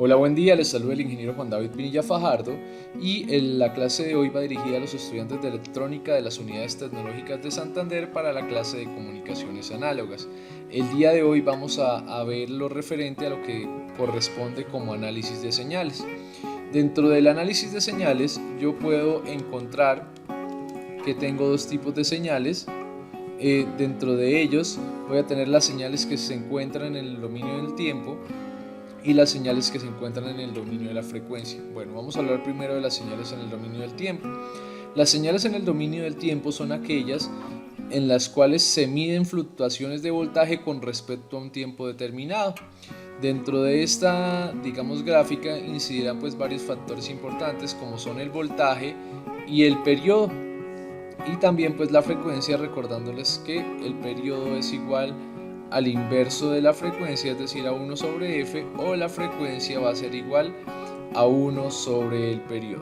Hola, buen día, les saluda el ingeniero Juan David Pinilla Fajardo y la clase de hoy va dirigida a los estudiantes de electrónica de las unidades tecnológicas de Santander para la clase de comunicaciones análogas. El día de hoy vamos a ver lo referente a lo que corresponde como análisis de señales. Dentro del análisis de señales yo puedo encontrar que tengo dos tipos de señales. Dentro de ellos voy a tener las señales que se encuentran en el dominio del tiempo y las señales que se encuentran en el dominio de la frecuencia. Bueno, vamos a hablar primero de las señales en el dominio del tiempo. Las señales en el dominio del tiempo son aquellas en las cuales se miden fluctuaciones de voltaje con respecto a un tiempo determinado. Dentro de esta, digamos, gráfica incidirán pues varios factores importantes como son el voltaje y el periodo. Y también pues la frecuencia, recordándoles que el periodo es igual al inverso de la frecuencia, es decir, a 1 sobre f, o la frecuencia va a ser igual a 1 sobre el periodo.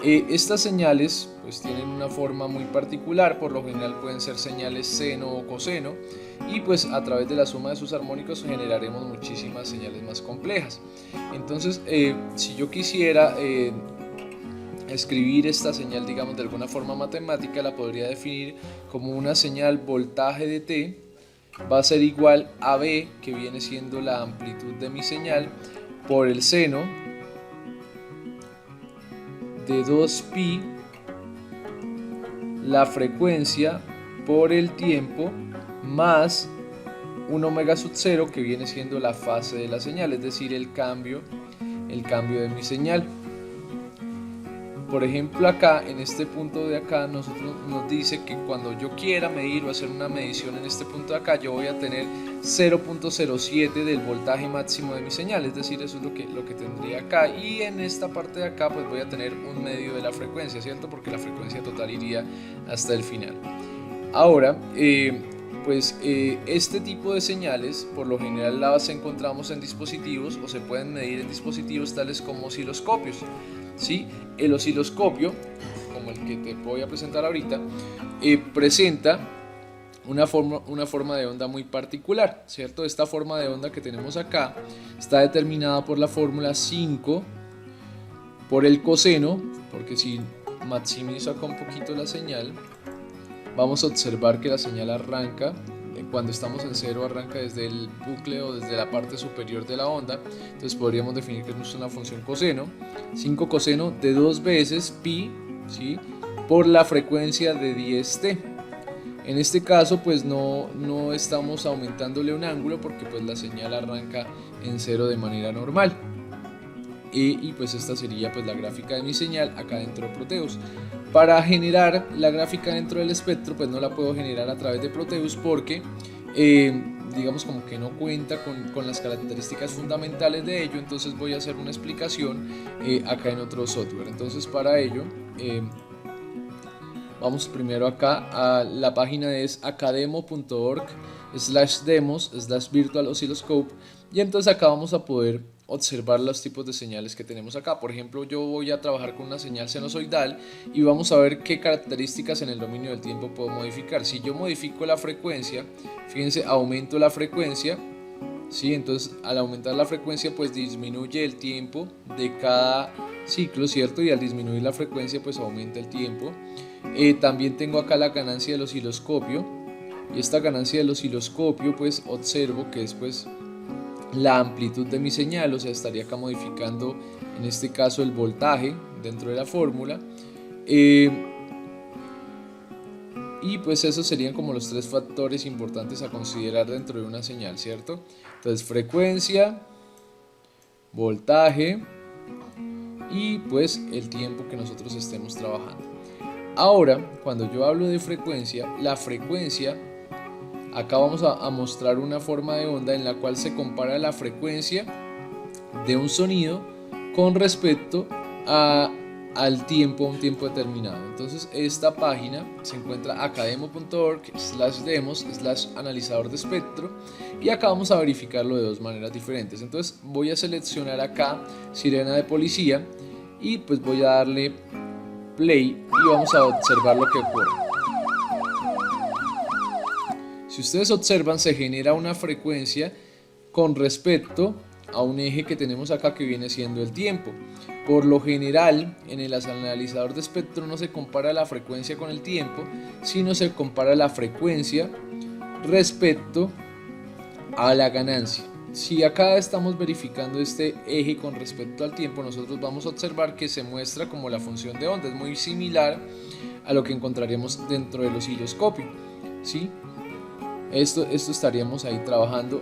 Estas señales pues tienen una forma muy particular, por lo general pueden ser señales seno o coseno, y pues a través de la suma de sus armónicos generaremos muchísimas señales más complejas. Entonces, si yo quisiera escribir esta señal, digamos, de alguna forma matemática, la podría definir como una señal voltaje de t va a ser igual a B, que viene siendo la amplitud de mi señal, por el seno de 2pi, la frecuencia por el tiempo, más 1 omega sub 0, que viene siendo la fase de la señal, es decir, el cambio de mi señal. Por ejemplo, acá en este punto de acá nos dice que cuando yo quiera medir o hacer una medición en este punto de acá, yo voy a tener 0.07 del voltaje máximo de mi señal, es decir, eso es lo que tendría acá, y en esta parte de acá pues voy a tener un medio de la frecuencia, ¿cierto? Porque la frecuencia total iría hasta el final. Ahora, este tipo de señales por lo general las encontramos en dispositivos o se pueden medir en dispositivos tales como osciloscopios. ¿Sí? El osciloscopio, como el que te voy a presentar ahorita, presenta una forma de onda muy particular, ¿cierto? Esta forma de onda que tenemos acá está determinada por la fórmula 5 por el coseno, porque si maximizo acá un poquito la señal, vamos a observar que la señal arranca, cuando estamos en cero arranca desde el bucle o desde la parte superior de la onda. Entonces podríamos definir que es una función coseno, 5 coseno de 2 veces pi, ¿sí?, por la frecuencia de 10t. En este caso pues no estamos aumentándole un ángulo porque pues la señal arranca en cero de manera normal. Y pues esta sería pues la gráfica de mi señal acá dentro de Proteus. Para generar la gráfica dentro del espectro pues no la puedo generar a través de Proteus porque digamos como que no cuenta con las características fundamentales de ello. Entonces voy a hacer una explicación acá en otro software. Entonces para ello vamos primero acá a la página, es academo.org/demos/virtual oscilloscope, y entonces acá vamos a poder observar los tipos de señales que tenemos acá. Por ejemplo, yo voy a trabajar con una señal sinusoidal y vamos a ver qué características en el dominio del tiempo puedo modificar. Si yo modifico la frecuencia, fíjense, aumento la frecuencia, ¿sí? Entonces al aumentar la frecuencia pues disminuye el tiempo de cada ciclo, ¿cierto? Y al disminuir la frecuencia pues aumenta el tiempo. También tengo acá la ganancia del osciloscopio, y esta ganancia del osciloscopio pues observo que es pues la amplitud de mi señal, o sea, estaría acá modificando en este caso el voltaje dentro de la fórmula. Y pues esos serían como los tres factores importantes a considerar dentro de una señal, ¿cierto? Entonces frecuencia, voltaje y pues el tiempo que nosotros estemos trabajando. Ahora, cuando yo hablo de frecuencia, la frecuencia, acá vamos a mostrar una forma de onda en la cual se compara la frecuencia de un sonido con respecto al tiempo, a un tiempo determinado. Entonces esta página se encuentra academo.org/demos/analizador de espectro, y acá vamos a verificarlo de dos maneras diferentes. Entonces voy a seleccionar acá sirena de policía y pues voy a darle play y vamos a observar lo que ocurre. Si ustedes observan, se genera una frecuencia con respecto a un eje que tenemos acá que viene siendo el tiempo. Por lo general, en el analizador de espectro no se compara la frecuencia con el tiempo, sino se compara la frecuencia respecto a la ganancia. Si acá estamos verificando este eje con respecto al tiempo, nosotros vamos a observar que se muestra como la función de onda, es muy similar a lo que encontraríamos dentro del osciloscopio, ¿sí? Esto estaríamos ahí trabajando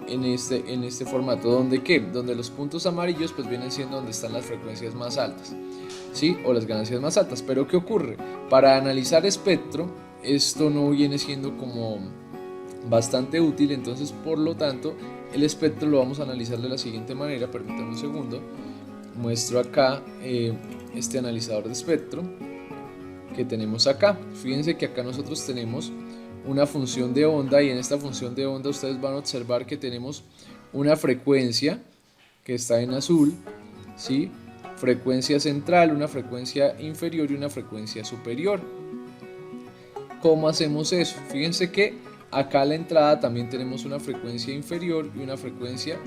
en este formato, donde los puntos amarillos pues vienen siendo donde están las frecuencias más altas, ¿sí? O las ganancias más altas. Pero ¿qué ocurre? Para analizar espectro, esto no viene siendo como bastante útil, entonces por lo tanto el espectro lo vamos a analizar de la siguiente manera. Permítanme un segundo, muestro acá este analizador de espectro que tenemos acá. Fíjense que acá nosotros tenemos una función de onda, y en esta función de onda ustedes van a observar que tenemos una frecuencia que está en azul, ¿sí? Frecuencia central, una frecuencia inferior y una frecuencia superior. ¿Cómo hacemos eso? Fíjense que acá a la entrada también tenemos una frecuencia inferior y una frecuencia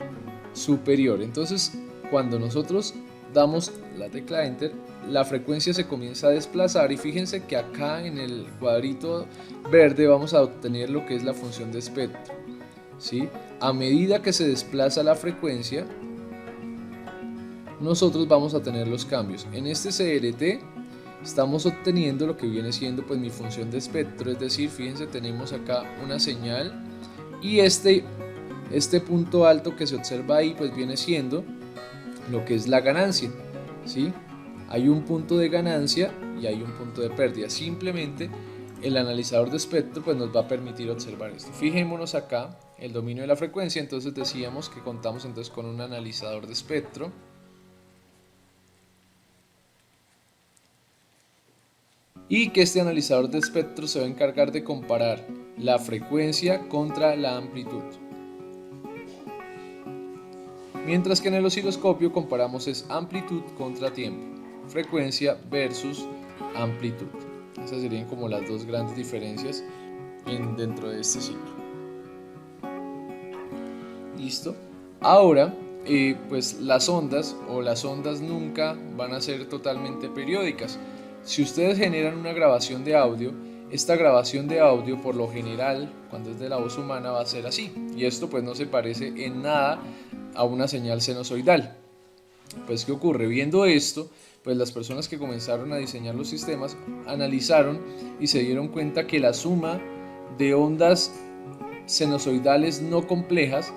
superior. Entonces, cuando nosotros damos la tecla Enter, la frecuencia se comienza a desplazar, y fíjense que acá en el cuadrito verde vamos a obtener lo que es la función de espectro, ¿sí? A medida que se desplaza la frecuencia, nosotros vamos a tener los cambios. En este CRT estamos obteniendo lo que viene siendo pues mi función de espectro, es decir, fíjense, tenemos acá una señal, y este punto alto que se observa ahí pues viene siendo lo que es la ganancia, ¿sí? Hay un punto de ganancia y hay un punto de pérdida. Simplemente el analizador de espectro pues nos va a permitir observar esto. Fijémonos acá el dominio de la frecuencia. Entonces decíamos que contamos entonces con un analizador de espectro, y que este analizador de espectro se va a encargar de comparar la frecuencia contra la amplitud. Mientras que en el osciloscopio comparamos es amplitud contra tiempo, frecuencia versus amplitud. Esas serían como las dos grandes diferencias dentro de este ciclo. ¿Listo? Ahora, pues las ondas nunca van a ser totalmente periódicas. Si ustedes generan una grabación de audio, esta grabación de audio por lo general, cuando es de la voz humana, va a ser así. Y esto pues no se parece en nada a una señal sinusoidal. Pues ¿qué ocurre? Viendo esto, pues las personas que comenzaron a diseñar los sistemas analizaron y se dieron cuenta que la suma de ondas sinusoidales no complejas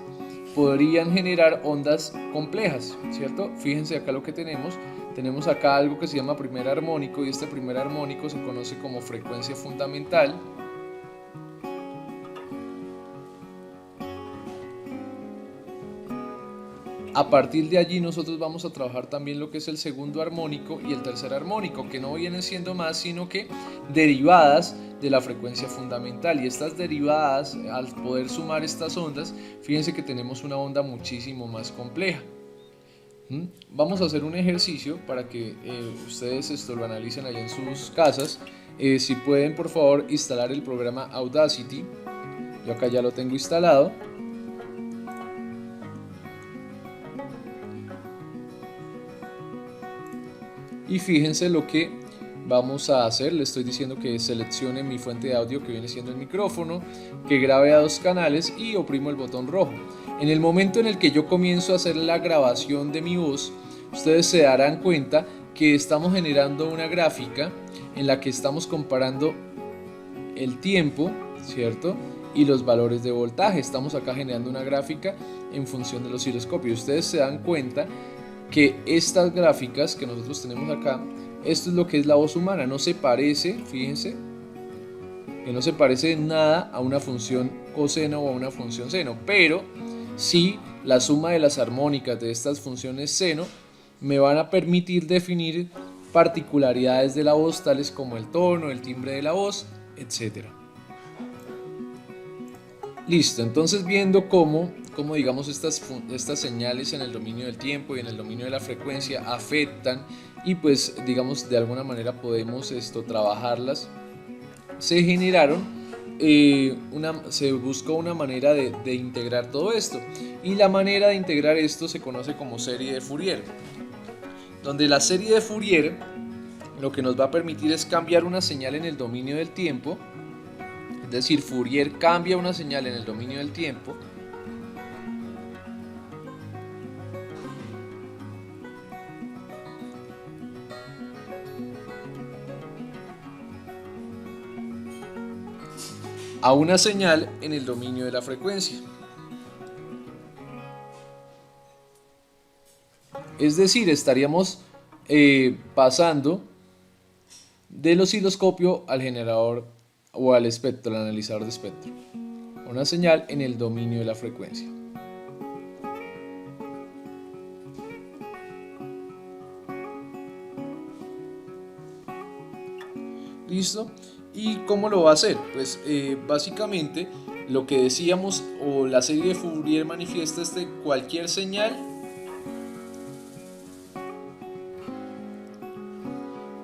podrían generar ondas complejas, ¿cierto? Fíjense acá lo que tenemos acá algo que se llama primer armónico, y este primer armónico se conoce como frecuencia fundamental. A partir de allí nosotros vamos a trabajar también lo que es el segundo armónico y el tercer armónico, que no vienen siendo más sino que derivadas de la frecuencia fundamental. Y estas derivadas, al poder sumar estas ondas, fíjense que tenemos una onda muchísimo más compleja. Vamos a hacer un ejercicio para que ustedes esto lo analicen allá en sus casas. Si pueden, por favor, instalar el programa Audacity. Yo acá ya lo tengo instalado. Y fíjense lo que vamos a hacer. Le estoy diciendo que seleccione mi fuente de audio, que viene siendo el micrófono, que grabe a 2 canales, y oprimo el botón rojo. En el momento en el que yo comienzo a hacer la grabación de mi voz, ustedes se darán cuenta que estamos generando una gráfica en la que estamos comparando el tiempo, ¿cierto? Y los valores de voltaje. Estamos acá generando una gráfica en función del osciloscopio. Ustedes se dan cuenta que estas gráficas que nosotros tenemos acá, esto es lo que es la voz humana. No se parece, fíjense, que no se parece en nada a una función coseno o a una función seno, pero sí la suma de las armónicas de estas funciones seno me van a permitir definir particularidades de la voz, tales como el tono, el timbre de la voz, etc. Listo, entonces viendo cómo digamos estas señales en el dominio del tiempo y en el dominio de la frecuencia afectan, y pues digamos de alguna manera podemos trabajarlas, se generaron se busca una manera de integrar todo esto, y la manera de integrar esto se conoce como serie de Fourier, donde la serie de Fourier lo que nos va a permitir es cambiar una señal en el dominio del tiempo, es decir, Fourier cambia una señal en el dominio del tiempo a una señal en el dominio de la frecuencia. Es decir, estaríamos pasando del osciloscopio al generador o al espectro, al analizador de espectro. Una señal en el dominio de la frecuencia. ¿Listo? ¿Y cómo lo va a hacer? Pues básicamente lo que decíamos, o la serie de Fourier manifiesta cualquier señal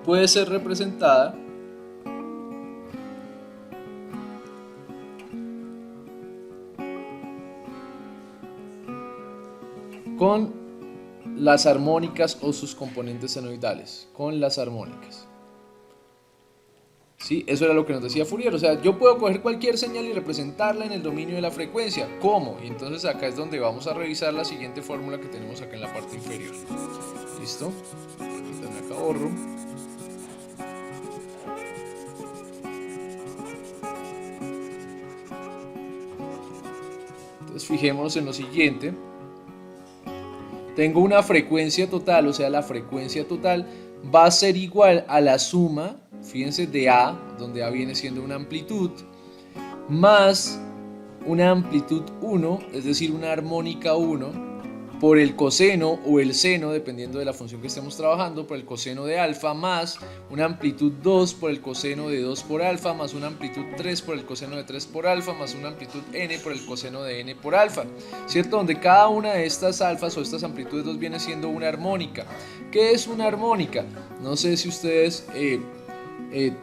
puede ser representada con las armónicas o sus componentes senoidales, con las armónicas. ¿Sí? Eso era lo que nos decía Fourier, o sea, yo puedo coger cualquier señal y representarla en el dominio de la frecuencia. ¿Cómo? Y entonces acá es donde vamos a revisar la siguiente fórmula que tenemos acá en la parte inferior. ¿Listo? Entonces acá borro. Entonces fijémonos en lo siguiente. Tengo una frecuencia total, o sea, la frecuencia total va a ser igual a la suma, fíjense, de A, donde A viene siendo una amplitud, más una amplitud 1, es decir, una armónica 1, por el coseno o el seno, dependiendo de la función que estemos trabajando, por el coseno de alfa, más una amplitud 2 por el coseno de 2 por alfa, más una amplitud 3 por el coseno de 3 por alfa, más una amplitud n por el coseno de n por alfa, ¿cierto? Donde cada una de estas alfas o estas amplitudes 2 viene siendo una armónica. ¿Qué es una armónica? No sé si ustedes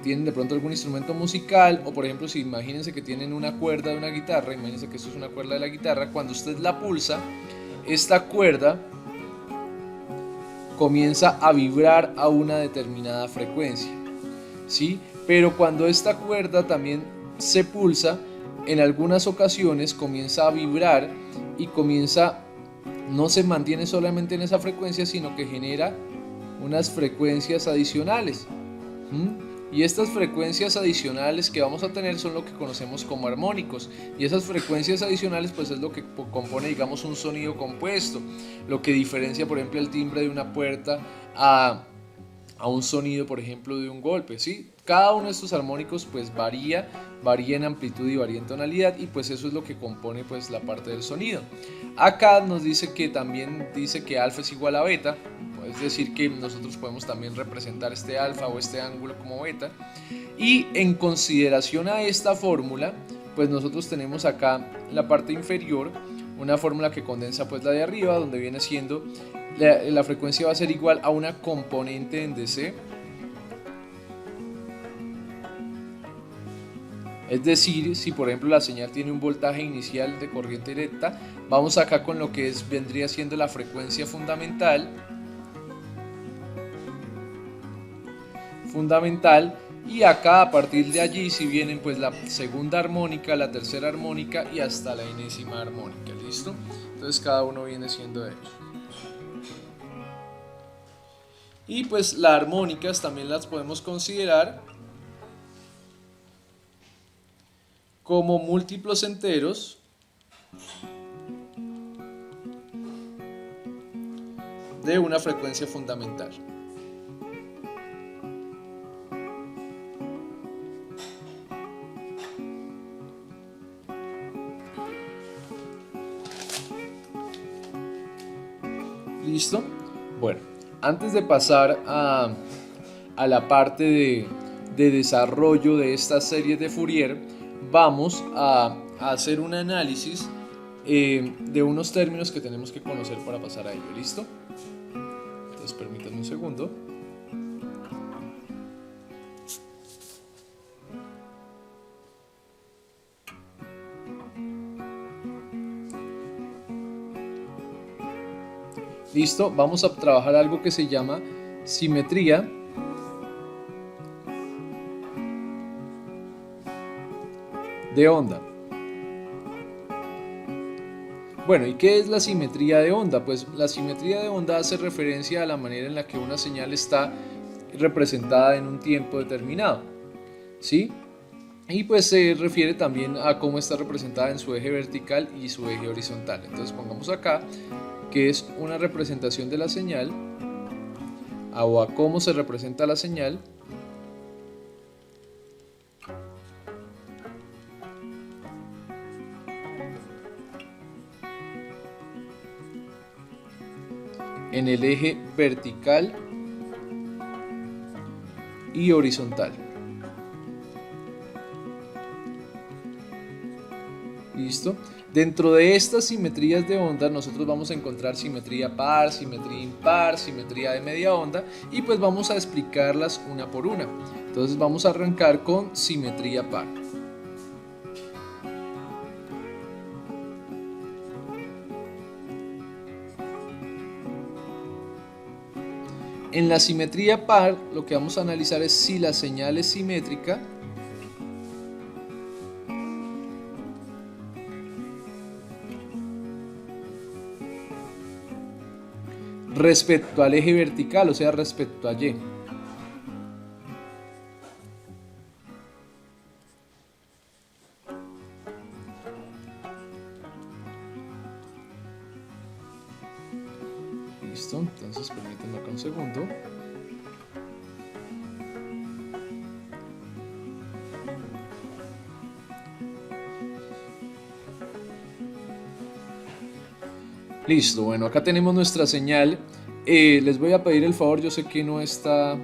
tienen de pronto algún instrumento musical, o por ejemplo, si imagínense que tienen una cuerda de una guitarra, imagínense que esto es una cuerda de la guitarra, cuando usted la pulsa, esta cuerda comienza a vibrar a una determinada frecuencia, ¿sí? Pero cuando esta cuerda también se pulsa, en algunas ocasiones comienza a vibrar y no se mantiene solamente en esa frecuencia, sino que genera unas frecuencias adicionales. Y estas frecuencias adicionales que vamos a tener son lo que conocemos como armónicos, y esas frecuencias adicionales pues es lo que compone, digamos, un sonido compuesto, lo que diferencia, por ejemplo, el timbre de una puerta a un sonido, por ejemplo, de un golpe, ¿sí? Cada uno de estos armónicos pues varía en amplitud y varía en tonalidad, y pues eso es lo que compone pues la parte del sonido. Acá nos dice que también dice que alfa es igual a beta, es decir que nosotros podemos también representar este alfa o este ángulo como beta, y en consideración a esta fórmula pues nosotros tenemos acá en la parte inferior una fórmula que condensa pues la de arriba, donde viene siendo la frecuencia va a ser igual a una componente en DC, es decir, si por ejemplo la señal tiene un voltaje inicial de corriente directa, vamos acá con lo que vendría siendo la frecuencia fundamental, y acá a partir de allí si vienen pues la segunda armónica, la tercera armónica y hasta la enésima armónica. ¿Listo? Entonces cada uno viene siendo de ellos. Y pues las armónicas también las podemos considerar como múltiplos enteros de una frecuencia fundamental. ¿Listo? Bueno, antes de pasar a la parte de desarrollo de estas series de Fourier, vamos a hacer un análisis de unos términos que tenemos que conocer para pasar a ello. ¿Listo? Entonces permítanme un segundo. Listo, vamos a trabajar algo que se llama simetría de onda. Bueno, ¿y qué es la simetría de onda? Pues la simetría de onda hace referencia a la manera en la que una señal está representada en un tiempo determinado, ¿sí? Y pues se refiere también a cómo está representada en su eje vertical y su eje horizontal. Entonces pongamos acá que es una representación de la señal o a cómo se representa la señal en el eje vertical y horizontal. ¿Listo? Dentro de estas simetrías de onda nosotros vamos a encontrar simetría par, simetría impar, simetría de media onda y pues vamos a explicarlas una por una. Entonces vamos a arrancar con simetría par. En la simetría par lo que vamos a analizar es si la señal es simétrica respecto al eje vertical, o sea, respecto a Y. Listo, entonces permítanme acá un segundo. Listo, bueno, acá tenemos nuestra señal. Les voy a pedir el favor, yo sé que no está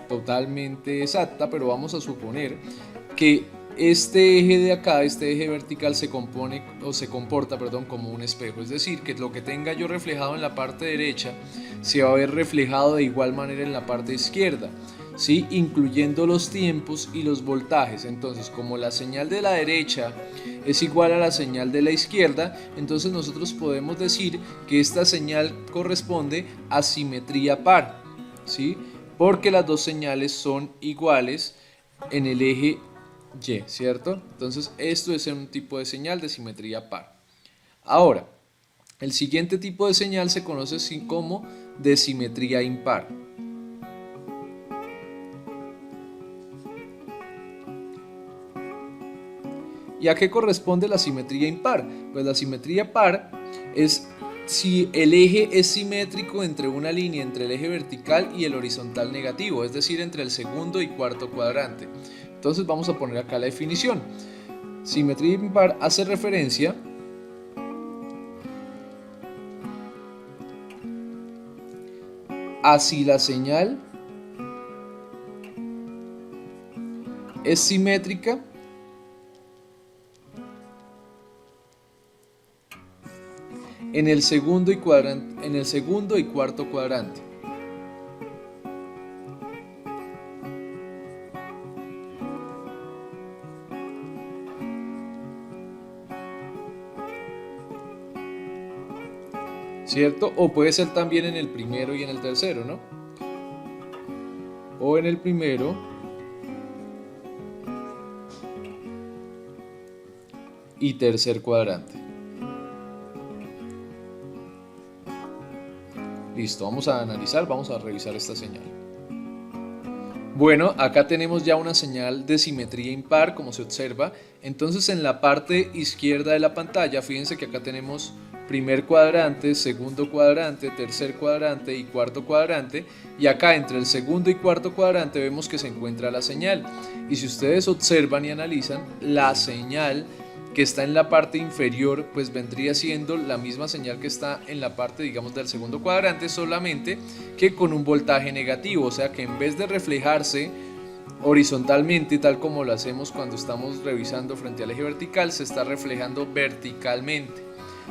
totalmente exacta, pero vamos a suponer que este eje de acá, este eje vertical se compone o se comporta, perdón, como un espejo, es decir, que lo que tenga yo reflejado en la parte derecha se va a ver reflejado de igual manera en la parte izquierda, ¿sí? Incluyendo los tiempos y los voltajes. Entonces, como la señal de la derecha es igual a la señal de la izquierda, entonces nosotros podemos decir que esta señal corresponde a simetría par, ¿sí? Porque las dos señales son iguales en el eje Y, ¿cierto? Entonces esto es un tipo de señal de simetría par. Ahora, el siguiente tipo de señal se conoce como de simetría impar. ¿Y a qué corresponde la simetría impar? Pues la simetría par es si el eje es simétrico entre una línea entre el eje vertical y el horizontal negativo, es decir, entre el segundo y cuarto cuadrante. Entonces vamos a poner acá la definición. Simetría impar hace referencia a si la señal es simétrica en el segundo y cuarto cuadrante. ¿Cierto? O puede ser también en el primero y en el tercero, ¿no? O en el primero y tercer cuadrante. Listo, vamos a analizar, vamos a revisar esta señal. Bueno, acá tenemos ya una señal de simetría impar, como se observa. Entonces en la parte izquierda de la pantalla, fíjense que acá tenemos primer cuadrante, segundo cuadrante, tercer cuadrante y cuarto cuadrante. Y acá entre el segundo y cuarto cuadrante vemos que se encuentra la señal. Y si ustedes observan y analizan, la señal que está en la parte inferior pues vendría siendo la misma señal que está en la parte, digamos, del segundo cuadrante, solamente que con un voltaje negativo, o sea que en vez de reflejarse horizontalmente tal como lo hacemos cuando estamos revisando frente al eje vertical, se está reflejando verticalmente,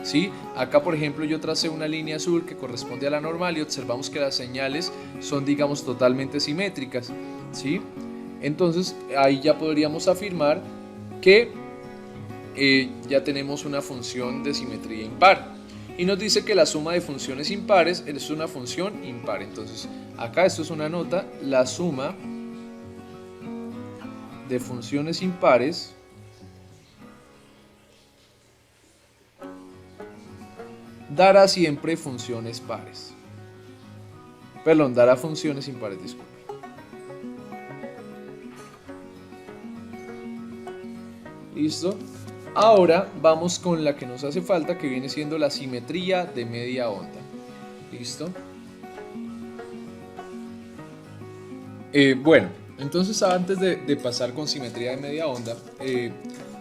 ¿sí? Acá por ejemplo yo tracé una línea azul que corresponde a la normal y observamos que las señales son, digamos, totalmente simétricas, ¿sí? Entonces ahí ya podríamos afirmar que ya tenemos una función de simetría impar. y nos dice que la suma de funciones impares es una función impar. Entonces acá esto es una nota, la suma de funciones impares dará siempre funciones pares. Perdón, dará funciones impares, disculpe. ¿Listo? Ahora vamos con la que nos hace falta, que viene siendo la simetría de media onda. ¿Listo? Bueno, entonces antes de pasar con simetría de media onda,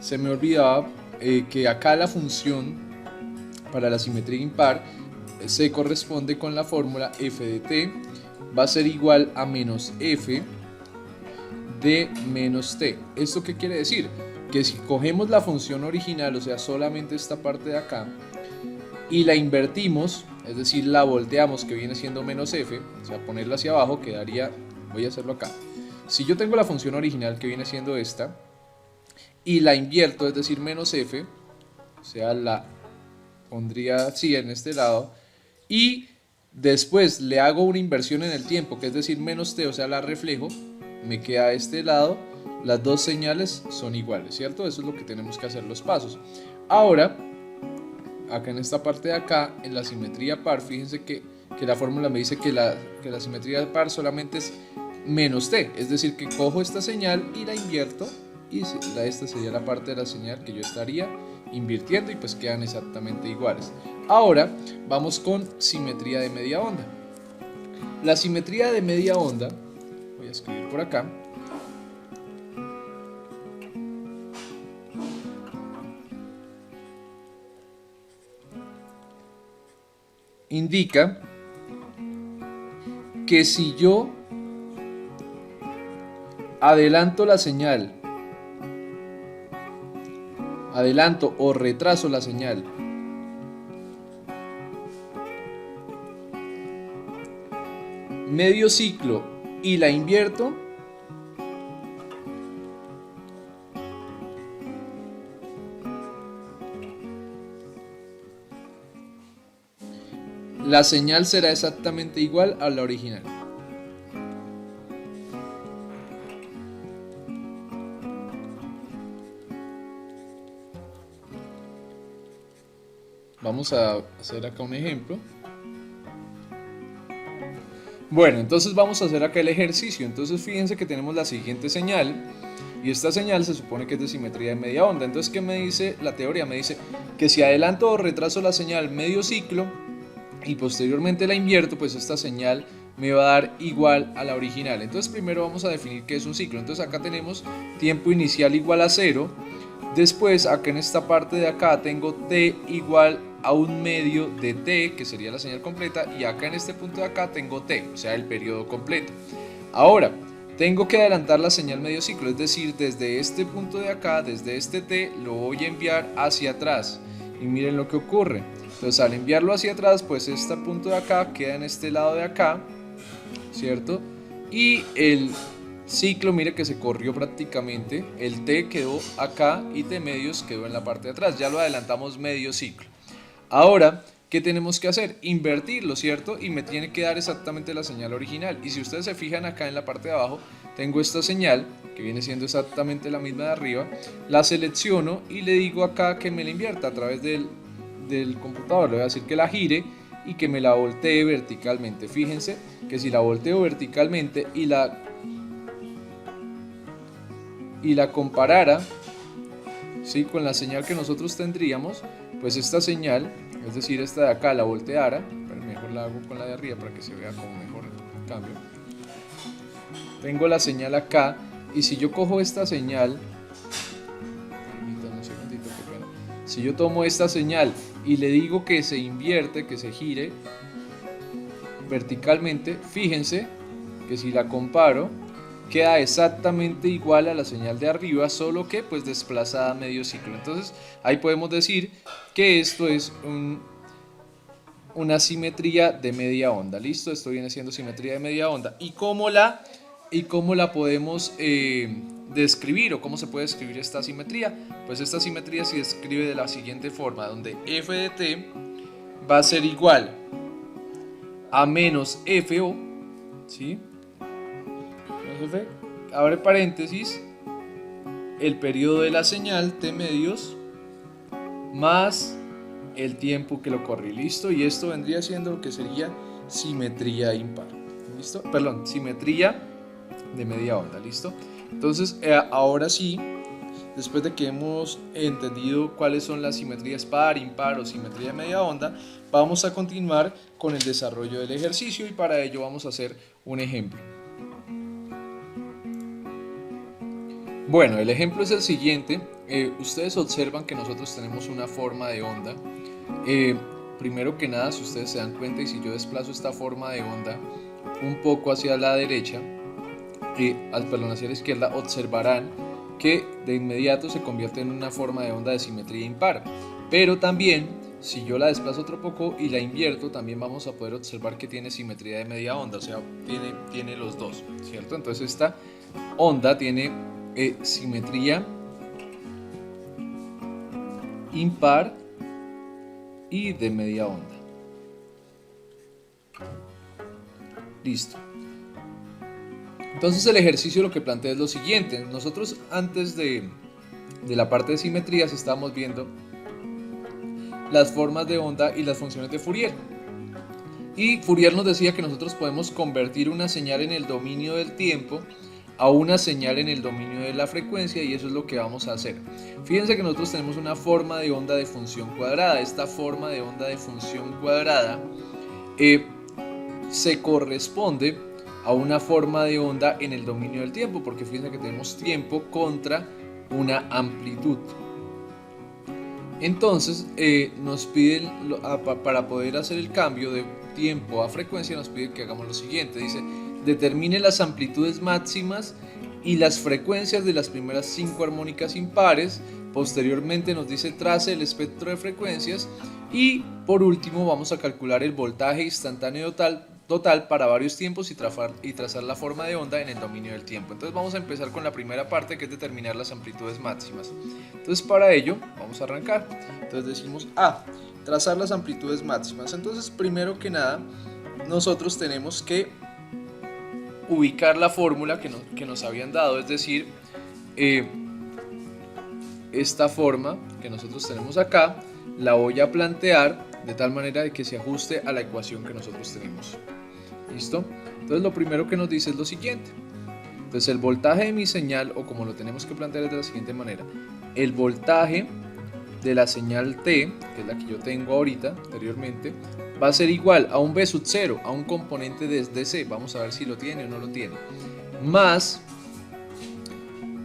se me olvidaba que acá la función para la simetría impar se corresponde con la fórmula f de t va a ser igual a menos f de menos t. ¿Esto qué quiere decir? Que si cogemos la función original, o sea, solamente esta parte de acá, y la invertimos, es decir, la volteamos, que viene siendo menos f, o sea, ponerla hacia abajo, quedaría, voy a hacerlo acá. Si yo tengo la función original, que viene siendo esta, y la invierto, es decir, menos f, o sea, la pondría así en este lado, y después le hago una inversión en el tiempo, que es decir, menos t, o sea, la reflejo, me queda a este lado. Las dos señales son iguales, ¿cierto? Eso es lo que tenemos que hacer los pasos. Ahora, acá en esta parte de acá, en la simetría par, fíjense que la fórmula me dice que la simetría par solamente es menos t, es decir, que cojo esta señal y la invierto, y esta sería la parte de la señal que yo estaría invirtiendo, y pues quedan exactamente iguales. Ahora vamos con simetría de media onda. La simetría de media onda, voy a escribir por acá, indica que si yo adelanto la señal, adelanto o retraso la señal medio ciclo y la invierto, la señal será exactamente igual a la original. Vamos a hacer acá un ejemplo. Bueno, entonces vamos a hacer acá el ejercicio. Entonces fíjense que tenemos la siguiente señal, y esta señal se supone que es de simetría de media onda. Entonces, ¿qué me dice la teoría? Me dice que si adelanto o retraso la señal medio ciclo y posteriormente la invierto, pues esta señal me va a dar igual a la original. Entonces primero vamos a definir qué es un ciclo. Entonces acá tenemos tiempo inicial igual a 0. Después acá en esta parte de acá tengo t igual a un medio de t, que sería la señal completa, y acá en este punto de acá tengo t, o sea, el periodo completo. Ahora tengo que adelantar la señal medio ciclo, es decir, desde este punto de acá, desde este t, lo voy a enviar hacia atrás. Y miren lo que ocurre. Entonces al enviarlo hacia atrás, pues este punto de acá queda en este lado de acá, ¿cierto? Y el ciclo, mire que se corrió prácticamente, el t quedó acá y t medios quedó en la parte de atrás, ya lo adelantamos medio ciclo. Ahora, ¿qué tenemos que hacer? Invertirlo, ¿cierto? Y me tiene que dar exactamente la señal original. Y si ustedes se fijan acá en la parte de abajo, tengo esta señal, que viene siendo exactamente la misma de arriba, la selecciono y le digo acá que me la invierta a través del computador. Le voy a decir que la gire y que me la voltee verticalmente. Fíjense que si la volteo verticalmente y la comparara, ¿sí?, con la señal que nosotros tendríamos, pues esta señal, es decir, esta de acá, la volteara, pero mejor la hago con la de arriba para que se vea como mejor el cambio. Tengo la señal acá, y si yo cojo esta señal, permítanme un segundito, qué pena. Si yo tomo esta señal y le digo que se invierte, que se gire verticalmente, fíjense que si la comparo, queda exactamente igual a la señal de arriba, solo que pues desplazada medio ciclo. Entonces ahí podemos decir que esto es una simetría de media onda. Listo, esto viene siendo simetría de media onda. ¿Y cómo la podemos describir, o cómo se puede escribir esta simetría? Pues esta simetría se describe de la siguiente forma, donde f de t va a ser igual a menos FO, ¿sí? Menos F, abre paréntesis, el periodo de la señal T medios más el tiempo que lo corre, listo, y esto vendría siendo lo que sería simetría impar, listo, perdón, simetría de media onda, listo. Entonces ahora sí, después de que hemos entendido cuáles son las simetrías par, impar o simetría de media onda, vamos a continuar con el desarrollo del ejercicio y para ello vamos a hacer un ejemplo. Bueno, el ejemplo es el siguiente. Ustedes observan que nosotros tenemos una forma de onda. Primero que nada, si ustedes se dan cuenta y si yo desplazo esta forma de onda un poco hacia la derecha, perdón, hacia la izquierda, observarán que de inmediato se convierte en una forma de onda de simetría impar. Pero también, si yo la desplazo otro poco y la invierto, también vamos a poder observar que tiene simetría de media onda, o sea, tiene los dos, ¿cierto? Entonces esta onda tiene simetría impar y de media onda. Listo. Entonces el ejercicio lo que plantea es lo siguiente. Nosotros antes de la parte de simetrías estamos viendo las formas de onda y las funciones de Fourier. Y Fourier nos decía que nosotros podemos convertir una señal en el dominio del tiempo a una señal en el dominio de la frecuencia, y eso es lo que vamos a hacer. Fíjense que nosotros tenemos una forma de onda de función cuadrada. Esta forma de onda de función cuadrada se corresponde a una forma de onda en el dominio del tiempo, porque fíjense que tenemos tiempo contra una amplitud. Entonces nos piden, para poder hacer el cambio de tiempo a frecuencia, nos pide que hagamos lo siguiente. Dice: determine las amplitudes máximas y las frecuencias de las primeras 5 armónicas impares. Posteriormente nos dice: trace el espectro de frecuencias. Y por último vamos a calcular el voltaje instantáneo total para varios tiempos y trazar la forma de onda en el dominio del tiempo. Entonces vamos a empezar con la primera parte, que es determinar las amplitudes máximas. Entonces para ello vamos a arrancar. Entonces decimos trazar las amplitudes máximas. Entonces primero que nada nosotros tenemos que ubicar la fórmula que nos habían dado, es decir, esta forma que nosotros tenemos acá la voy a plantear de tal manera de que se ajuste a la ecuación que nosotros tenemos. ¿Listo? Entonces lo primero que nos dice es lo siguiente. Entonces el voltaje de mi señal, o como lo tenemos que plantear, es de la siguiente manera: el voltaje de la señal T, que es la que yo tengo ahorita, anteriormente, va a ser igual a un B sub 0, a un componente de DC, vamos a ver si lo tiene o no lo tiene, más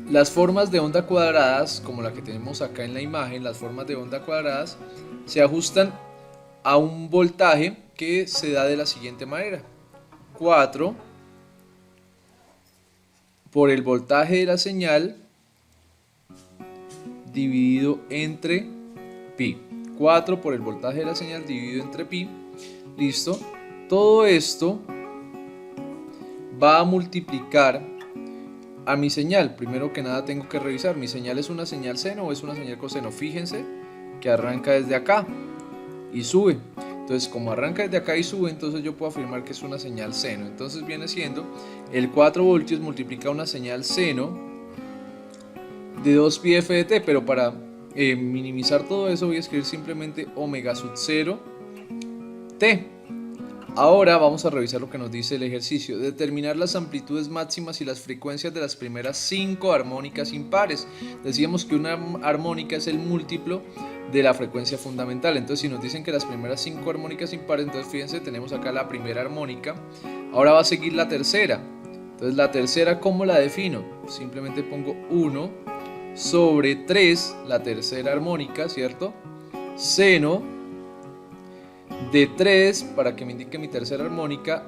las formas de onda cuadradas, como la que tenemos acá en la imagen. Las formas de onda cuadradas se ajustan a un voltaje que se da de la siguiente manera: 4 por el voltaje de la señal dividido entre pi. 4 por el voltaje de la señal dividido entre pi. Listo. Todo esto va a multiplicar a mi señal. Primero que nada tengo que revisar: ¿mi señal es una señal seno o es una señal coseno? Fíjense que arranca desde acá y sube. Entonces, como arranca desde acá y sube, entonces yo puedo afirmar que es una señal seno. Entonces viene siendo el 4 voltios multiplica una señal seno de 2 pi f de t, pero para minimizar todo eso voy a escribir simplemente omega sub 0 t. Ahora vamos a revisar lo que nos dice el ejercicio: determinar las amplitudes máximas y las frecuencias de las primeras 5 armónicas impares. Decíamos que una armónica es el múltiplo de la frecuencia fundamental. Entonces si nos dicen que las primeras 5 armónicas impares, entonces fíjense, tenemos acá la primera armónica. Ahora va a seguir la tercera. Entonces la tercera, ¿cómo la defino? Simplemente pongo 1 sobre 3, la tercera armónica, ¿cierto? Seno de 3, para que me indique mi tercera armónica,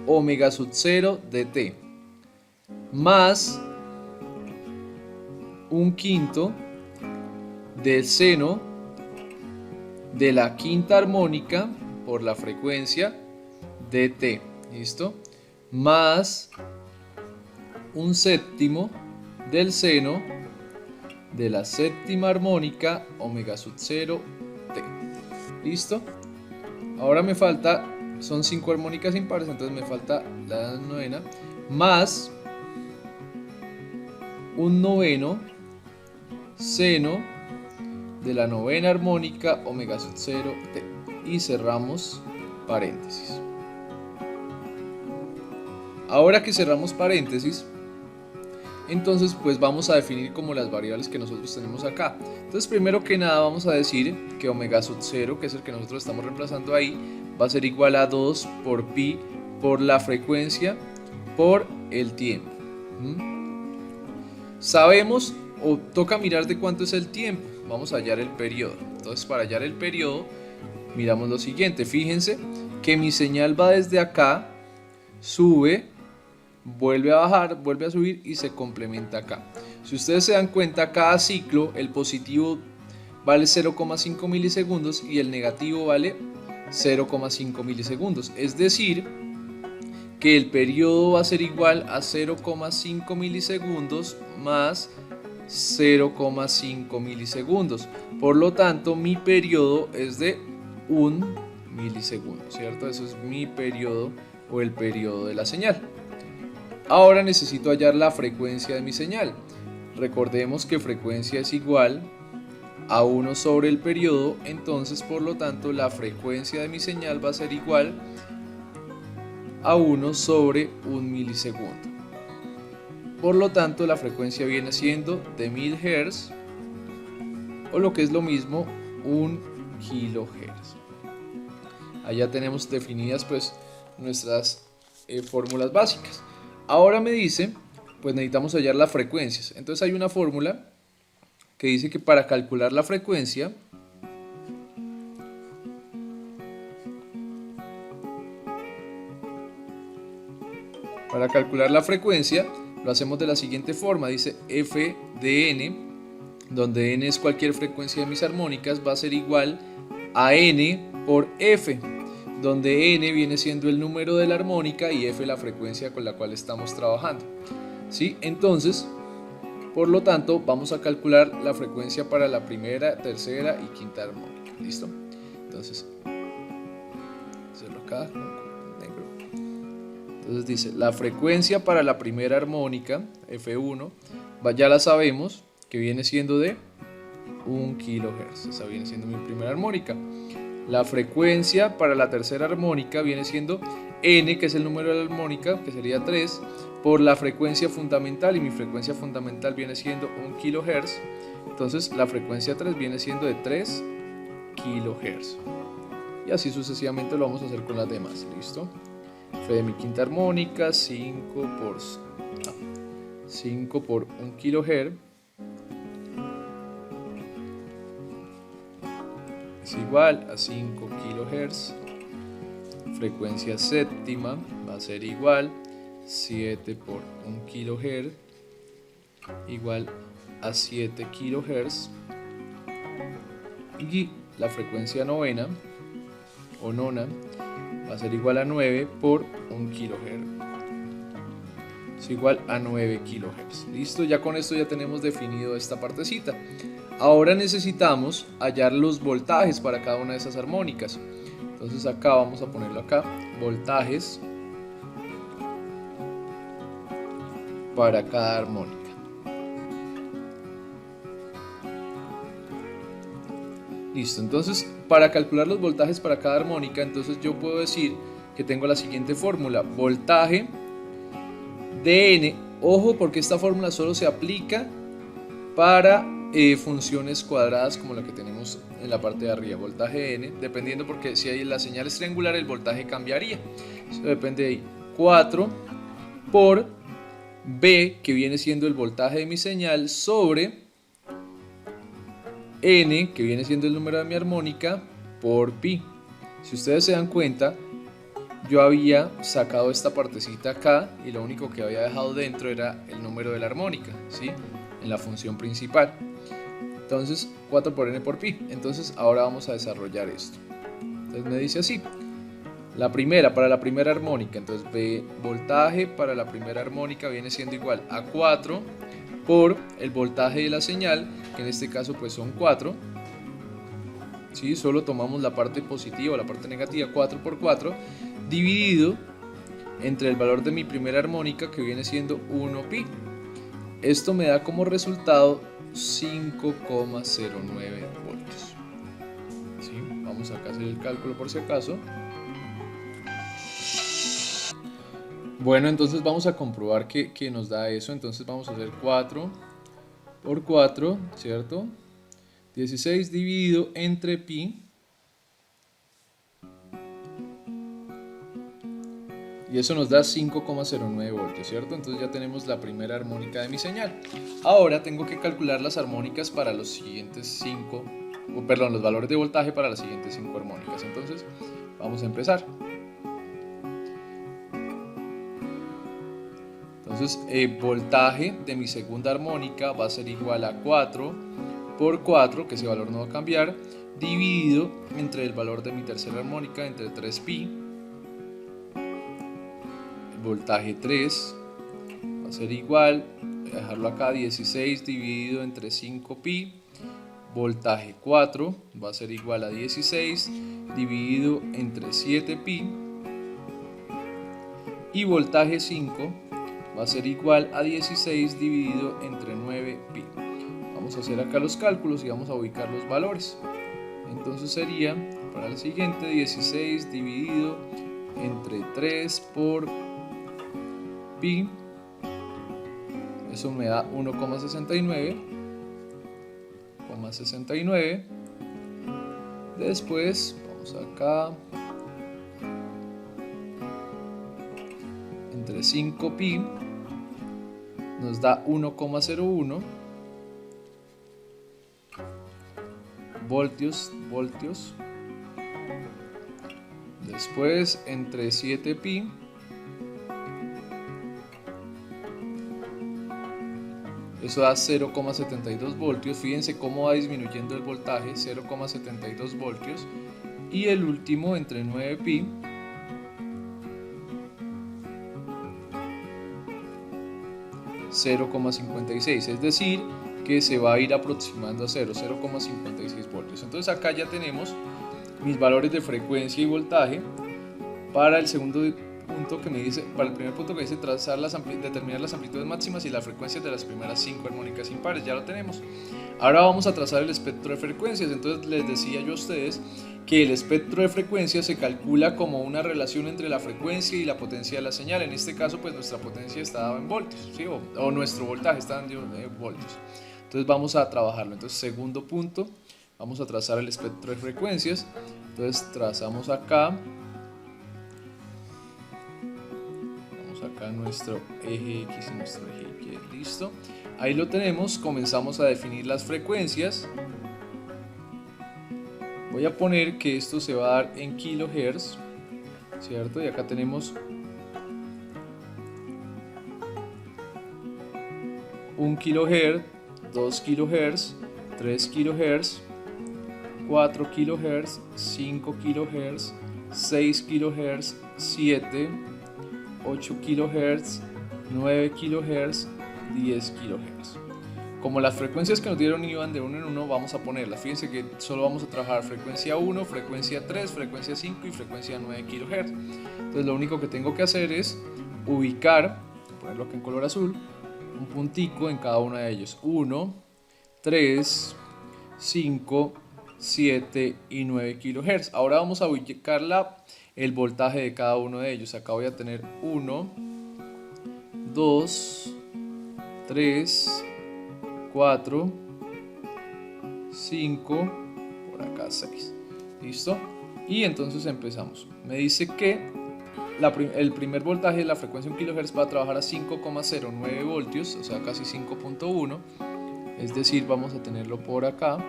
omega sub 0 de t, más un quinto del seno de la quinta armónica por la frecuencia de t. ¿Listo? Más un séptimo del seno de la séptima armónica omega sub 0 t. ¿Listo? Ahora me falta, son 5 armónicas impares, entonces me falta la novena más un noveno seno de la novena armónica omega sub 0 t, y cerramos paréntesis. Ahora que cerramos paréntesis, entonces pues vamos a definir como las variables que nosotros tenemos acá. Entonces primero que nada vamos a decir que omega sub 0, que es el que nosotros estamos reemplazando ahí, va a ser igual a 2 por pi por la frecuencia por el tiempo. Sabemos o toca mirar de cuánto es el tiempo. Vamos a hallar el periodo. Entonces para hallar el periodo miramos lo siguiente. Fíjense que mi señal va desde acá, sube, vuelve a bajar, vuelve a subir y se complementa acá. Si ustedes se dan cuenta, cada ciclo el positivo vale 0,5 milisegundos y el negativo vale 0,5 milisegundos. Es decir, que el periodo va a ser igual a 0,5 milisegundos más 0,5 milisegundos. Por lo tanto, mi periodo es de 1 milisegundo, ¿cierto? Eso es mi periodo o el periodo de la señal. Ahora necesito hallar la frecuencia de mi señal. Recordemos que frecuencia es igual a 1 sobre el periodo, entonces por lo tanto la frecuencia de mi señal va a ser igual a 1 sobre 1 milisegundo. Por lo tanto la frecuencia viene siendo de 1000 Hz o lo que es lo mismo 1 kHz. Allá tenemos definidas pues nuestras fórmulas básicas. Ahora me dice, pues necesitamos hallar las frecuencias. Entonces hay una fórmula que dice que para calcular la frecuencia lo hacemos de la siguiente forma. Dice f de n, donde n es cualquier frecuencia de mis armónicas, va a ser igual a n por f, donde n viene siendo el número de la armónica y f la frecuencia con la cual estamos trabajando. ¿Sí? Entonces, por lo tanto, vamos a calcular la frecuencia para la primera, tercera y quinta armónica. ¿Listo? Entonces, hacerlo acá con negro. Entonces dice, la frecuencia para la primera armónica, F1, ya la sabemos, que viene siendo de 1 kHz. Esa viene siendo mi primera armónica. La frecuencia para la tercera armónica viene siendo n, que es el número de la armónica, que sería 3, por la frecuencia fundamental, y mi frecuencia fundamental viene siendo 1 kHz. Entonces la frecuencia 3 viene siendo de 3 kHz. Y así sucesivamente lo vamos a hacer con las demás. ¿Listo? F de mi quinta armónica, 5 por 1 kHz es igual a 5 kHz. Frecuencia séptima va a ser igual 7 por 1 kHz igual a 7 kHz. Y la frecuencia novena o nona va a ser igual a 9 por 1 kHz. Es igual a 9 kHz. Listo, ya con esto ya tenemos definido esta partecita. Ahora necesitamos hallar los voltajes para cada una de esas armónicas. Entonces acá vamos a ponerlo acá, voltajes para cada armónica. Listo, entonces para calcular los voltajes para cada armónica, entonces yo puedo decir que tengo la siguiente fórmula, voltaje de n. Ojo, porque esta fórmula solo se aplica para funciones cuadradas como la que tenemos en la parte de arriba, voltaje n, dependiendo, porque si hay la señal es triangular el voltaje cambiaría. Eso depende de ahí. 4 por B, que viene siendo el voltaje de mi señal, sobre n, que viene siendo el número de mi armónica, por pi. Si ustedes se dan cuenta, yo había sacado esta partecita acá y lo único que había dejado dentro era el número de la armónica, ¿sí? En la función principal. Entonces 4 por n por pi. Entonces ahora vamos a desarrollar esto. Entonces me dice así, la primera, para la primera armónica, entonces B, voltaje para la primera armónica viene siendo igual a 4 por el voltaje de la señal, que en este caso pues son 4, ¿sí? Solo tomamos la parte positiva o la parte negativa, 4 por 4, dividido entre el valor de mi primera armónica, que viene siendo 1pi. Esto me da como resultado 5,09 voltios. ¿Sí? Vamos acá a hacer el cálculo por si acaso. Bueno, entonces vamos a comprobar que nos da eso. Entonces vamos a hacer 4 por 4, ¿cierto? 16 dividido entre pi. Y eso nos da 5,09 voltios, ¿cierto? Entonces ya tenemos la primera armónica de mi señal. Ahora tengo que calcular las armónicas para los siguientes 5, perdón, los valores de voltaje para las siguientes 5 armónicas. Entonces vamos a empezar. Entonces el voltaje de mi segunda armónica va a ser igual a 4 por 4, que ese valor no va a cambiar, dividido entre el valor de mi tercera armónica, entre 3pi. El voltaje 3 va a ser igual, voy a dejarlo acá, 16 dividido entre 5pi. Voltaje 4 va a ser igual a 16 dividido entre 7pi. Y voltaje 5 va a ser igual a 16 dividido entre 9pi. Vamos a hacer acá los cálculos y vamos a ubicar los valores. Entonces sería, para el siguiente, 16 dividido entre 3 por pi. Eso me da 1,69. Después, vamos acá, entre 5pi nos da 1,01 voltios. Después, entre 7pi eso da 0,72 voltios. Fíjense cómo va disminuyendo el voltaje, 0,72 voltios. Y el último, entre 9pi, $0,56, es decir, que se va a ir aproximando a 0,56 voltios. Entonces acá ya tenemos mis valores de frecuencia y voltaje para el segundo punto que me dice, para el primer punto que dice determinar las amplitudes máximas y las frecuencias de las primeras 5 armónicas impares. Ya lo tenemos. Ahora vamos a trazar el espectro de frecuencias. Entonces les decía yo a ustedes que el espectro de frecuencias se calcula como una relación entre la frecuencia y la potencia de la señal. En este caso, pues nuestra potencia está dada en voltios, ¿sí? o nuestro voltaje está dado en voltios. Entonces vamos a trabajarlo. Entonces, segundo punto, vamos a trazar el espectro de frecuencias. Entonces trazamos acá. Vamos acá nuestro eje X y nuestro eje Y. Listo. Ahí lo tenemos. Comenzamos a definir las frecuencias. Voy a poner que esto se va a dar en kilohertz, ¿cierto? Y acá tenemos 1 kilohertz, 2 kilohertz, 3 kilohertz, 4 kilohertz, 5 kilohertz, 6 kilohertz, 7, 8 kilohertz, 9 kilohertz, 10 kilohertz. Como las frecuencias que nos dieron iban de uno en uno, vamos a ponerlas. Fíjense que solo vamos a trabajar frecuencia 1, frecuencia 3, frecuencia 5 y frecuencia 9 kHz. Entonces lo único que tengo que hacer es ubicar, ponerlo aquí en color azul, un puntico en cada uno de ellos. 1, 3, 5, 7 y 9 kHz. Ahora vamos a ubicar el voltaje de cada uno de ellos. Acá voy a tener 1, 2, 3, 4, 5, por acá 6. ¿Listo? Y entonces empezamos. Me dice que el primer voltaje de la frecuencia 1 kHz va a trabajar a 5,09 voltios, o sea casi 5,1. Es decir, vamos a tenerlo por acá.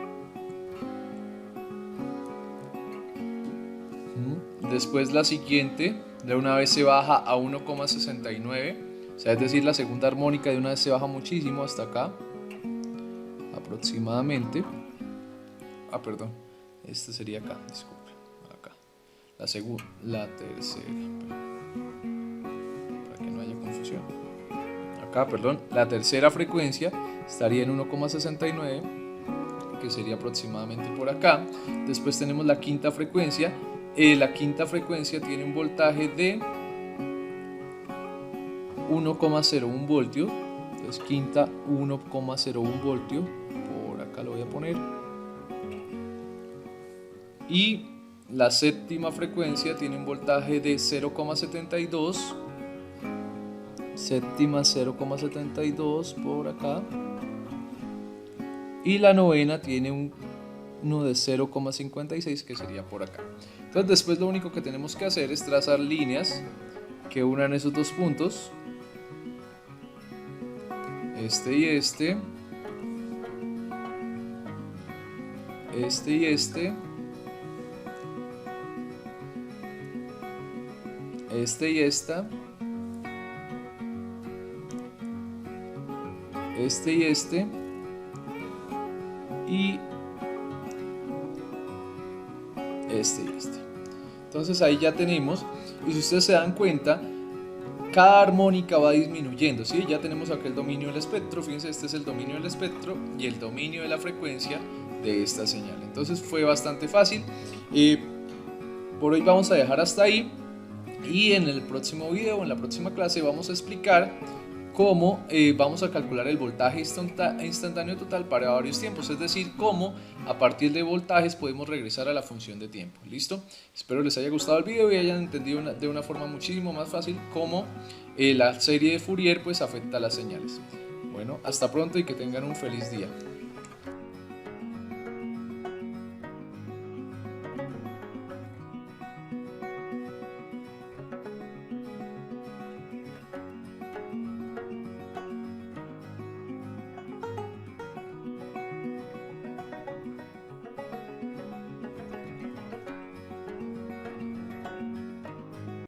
Después la siguiente, de una vez se baja a 1,69. O sea, es decir, la segunda armónica de una vez se baja muchísimo hasta acá. Aproximadamente. Perdón, este sería acá, disculpe, acá. La tercera, para que no haya confusión. Acá, perdón, la tercera frecuencia estaría en 1,69 que sería aproximadamente por acá. Después tenemos la quinta frecuencia. La quinta frecuencia tiene un voltaje de 1,01 voltio. Entonces quinta 1,01 voltio. Por acá lo voy a poner. Y la séptima frecuencia tiene un voltaje de 0,72. Séptima 0,72 por acá. Y la novena tiene uno de 0,56 que sería por acá. Entonces después lo único que tenemos que hacer es trazar líneas que unan esos dos puntos, este y este, este y este, este y esta, este y este, y este y este. Entonces ahí ya tenemos, y si ustedes se dan cuenta, cada armónica va disminuyendo, ¿sí? Ya tenemos acá el dominio del espectro, fíjense, este es el dominio del espectro y el dominio de la frecuencia de esta señal. Entonces fue bastante fácil. Por hoy vamos a dejar hasta ahí, y en el próximo video, en la próxima clase, vamos a explicar cómo vamos a calcular el voltaje instantáneo total para varios tiempos, es decir, cómo a partir de voltajes podemos regresar a la función de tiempo. ¿Listo? Espero les haya gustado el video y hayan entendido de una forma muchísimo más fácil cómo la serie de Fourier pues afecta las señales. Bueno, hasta pronto y que tengan un feliz día.